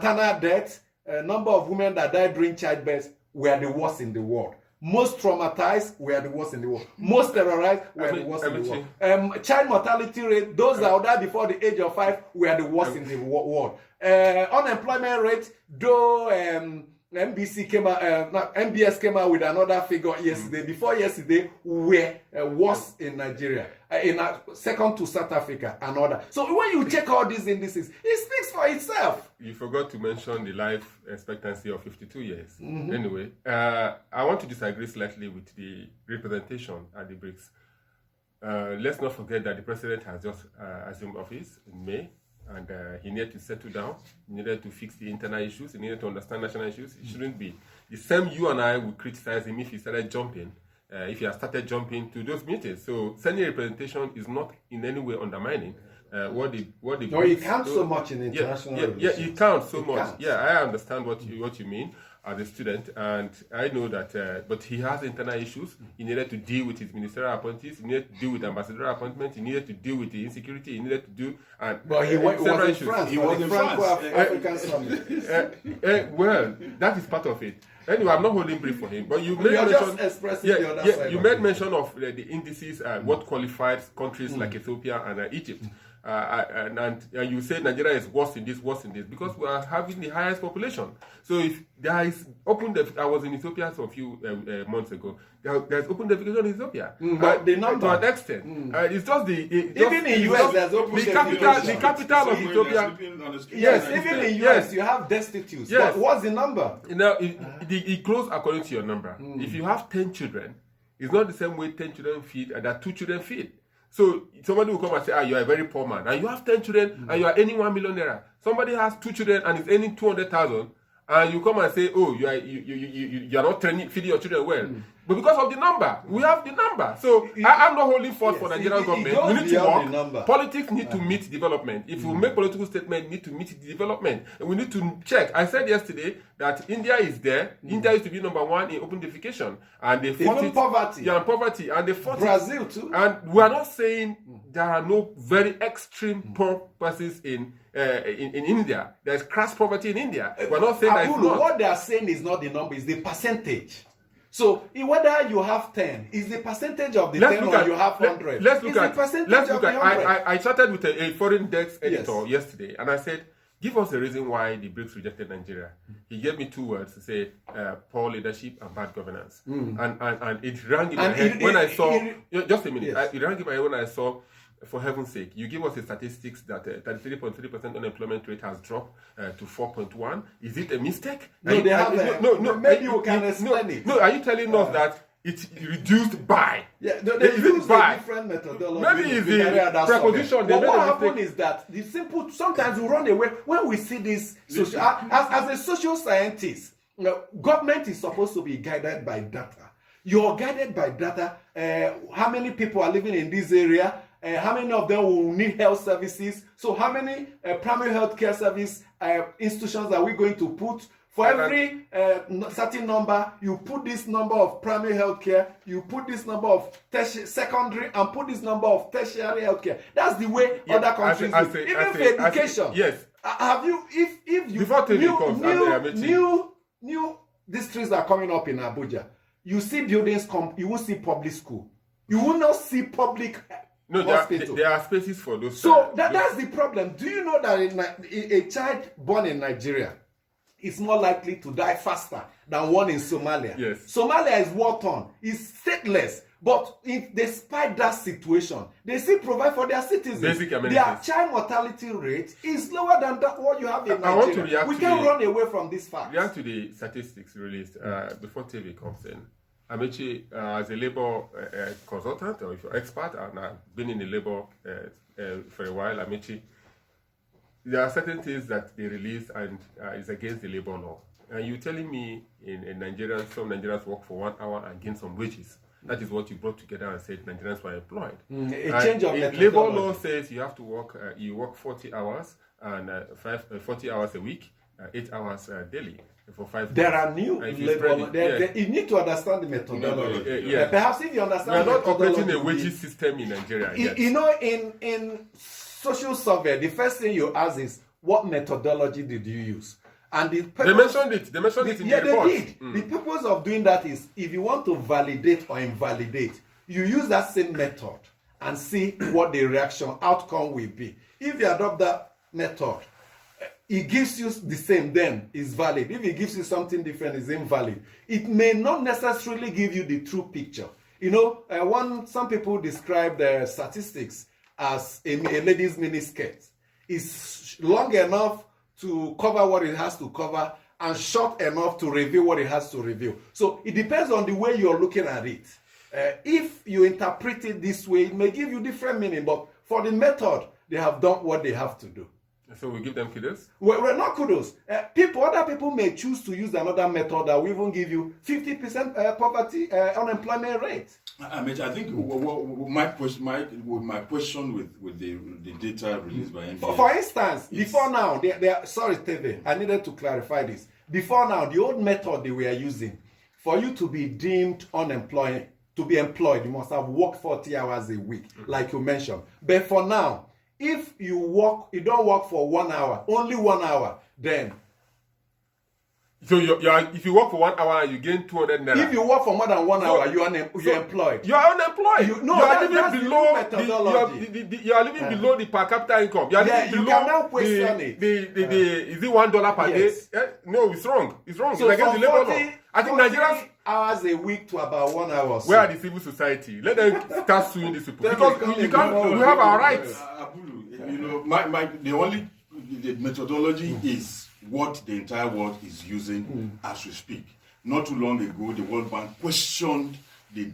maternal deaths, number of women that died during childbirth were the worst in the world. Most traumatized were the worst in the world. Most terrorized were the worst in the world. Child mortality rate, those that died before the age of 5 were the worst in the world. Unemployment rate, though MBS came out with another figure yesterday. Before yesterday, were worse in Nigeria, second to South Africa and other. So when you check all these indices, it speaks for itself. You forgot to mention the life expectancy of 52 years. Anyway, I want to disagree slightly with the representation at the BRICS. Let's not forget that the president has just assumed office in May. And he needed to settle down, he needed to fix the internal issues, he needed to understand national issues. It shouldn't be. The same you and I would criticize him if he started jumping, if he had started jumping to those meetings. So sending representation is not in any way undermining what the no, it counts so much in international relations. Yeah, it counts so much. Counts. Yeah, I understand what you mean as a student, and I know that, but he has internal issues. He needed to deal with his ministerial appointees, he needed to deal with ambassadorial appointment, he needed to deal with the insecurity, he needed to do... But he was in France. He was in Franco-African Summit. Well, that is part of it. Anyway, I'm not holding brief for him, but you made mention... just expressing the other side. You made mention of the indices, what qualified countries like Ethiopia and Egypt. And you say Nigeria is worse in this, because we are having the highest population. So if there is open, I was in Ethiopia a few months ago. There's open defecation in Ethiopia, but the number to an extent, it's just even in US there's open defecation. The capital of Ethiopia. Yes, even in US you have destitutes. Yes. But what's the number? It grows according to your number. If you have 10 children, it's not the same way 10 children feed that 2 children feed. So somebody will come and say, you are a very poor man, and you have 10 children, and you are earning 1 million naira. Somebody has 2 children and is earning 200,000, and you come and say, you are not feeding your children well. But because of the number, we have the number. So I'm not holding forth for Nigerian government. We need to work. Politics need to meet development. If we make political statement, need to meet the development. And we need to check. I said yesterday that India is there. India used to be number 1 in open defecation. And they fought even poverty. Yeah, and poverty. And they fought Brazil too. And we are not saying there are no very extreme poor persons in India. There's crass poverty in India. We're not saying that it's not. What they are saying is not the number, it's the percentage. So whether you have 10, is the percentage of the 10 or you have 100? Let's look at. I chatted with a foreign desk editor yesterday, and I said, give us a reason why the BRICS rejected Nigeria. He gave me 2 words to say, poor leadership and bad governance. And it rang in my head when I saw. Just a minute. Yes. It rang in my head when I saw. For heaven's sake, you give us the statistics that 33.3% unemployment rate has dropped to 4.1. Is it a mistake? No, they have maybe you can explain it. No, are you telling us that it's reduced by? Yeah, they use a different methodology. Maybe it's the preposition. But what happens is that the simple, sometimes we run away when we see this. As a social scientist, government is supposed to be guided by data. You're guided by data. How many people are living in this area? How many of them will need health services? So how many primary health care service institutions are we going to put? For every certain number, you put this number of primary health care, you put this number of secondary, and put this number of tertiary health care. That's the way other countries do. Even for education. Yes. Have you, if you, before new districts are coming up in Abuja, you see buildings you will see public school. You will not see public hospital. There are spaces for those. So that's the problem. Do you know that a child born in Nigeria is more likely to die faster than one in Somalia? Yes. Somalia is war-torn, is stateless. But despite that situation, they still provide for their citizens. Basic amenities. Their child mortality rate is lower than what you have in Nigeria. We can't run away from this fact. React to the statistics released before TV comes in. Amechi, as a labor consultant or if you're expert, and I've been in the labor for a while, Amechi, there are certain things that they release and is against the labor law. And you're telling me in Nigeria, some Nigerians work for 1 hour and gain some wages. That is what you brought together and said Nigerians were employed. A change of methodology. Labor law says you have to work, you work 40 hours and 40 hours a week, 8 hours daily. For 5 days. There are new labor. You need to understand the methodology. Perhaps if you understand, we are not operating a wages system in Nigeria. You know, in social survey, the first thing you ask is, what methodology did you use? And the They mentioned it. They mentioned it in yeah, the report. they did. The purpose of doing that is if you want to validate or invalidate, you use that same method and see what the reaction outcome will be. If you adopt that method, it gives you the same, then it's valid. If it gives you something different, it's invalid. It may not necessarily give you the true picture. You know, some people describe the statistics as a lady's miniskirt. It's long enough to cover what it has to cover and short enough to reveal what it has to reveal. So it depends on the way you're looking at it. If you interpret it this way, it may give you different meaning, but for the method, they have done what they have to do. So we give them kudos? Well, not kudos. Other people may choose to use another method that will even give you 50% poverty unemployment rate. I think my question with the data released by NBS. For instance, before now, sorry, Teve, I needed to clarify this. Before now, the old method they were using, for you to be deemed unemployed, to be employed, you must have worked 40 hours a week, like you mentioned. But for now, if you don't work for 1 hour, only 1 hour, then. So if you work for 1 hour, you gain 200 naira. If you work for more than 1 hour, you're employed. You are unemployed. You are living below the per capita income. You are living below. You can now question it. Is it $1 per yes. day? No, it's wrong. It's wrong. So it's against the labor law. I think Nigerians hours a week to about 1 hour. Where are the civil society? Let them start suing these people because we have our rights. Abulu, you know, the methodology is what the entire world is using as we speak. Not too long ago, the World Bank questioned the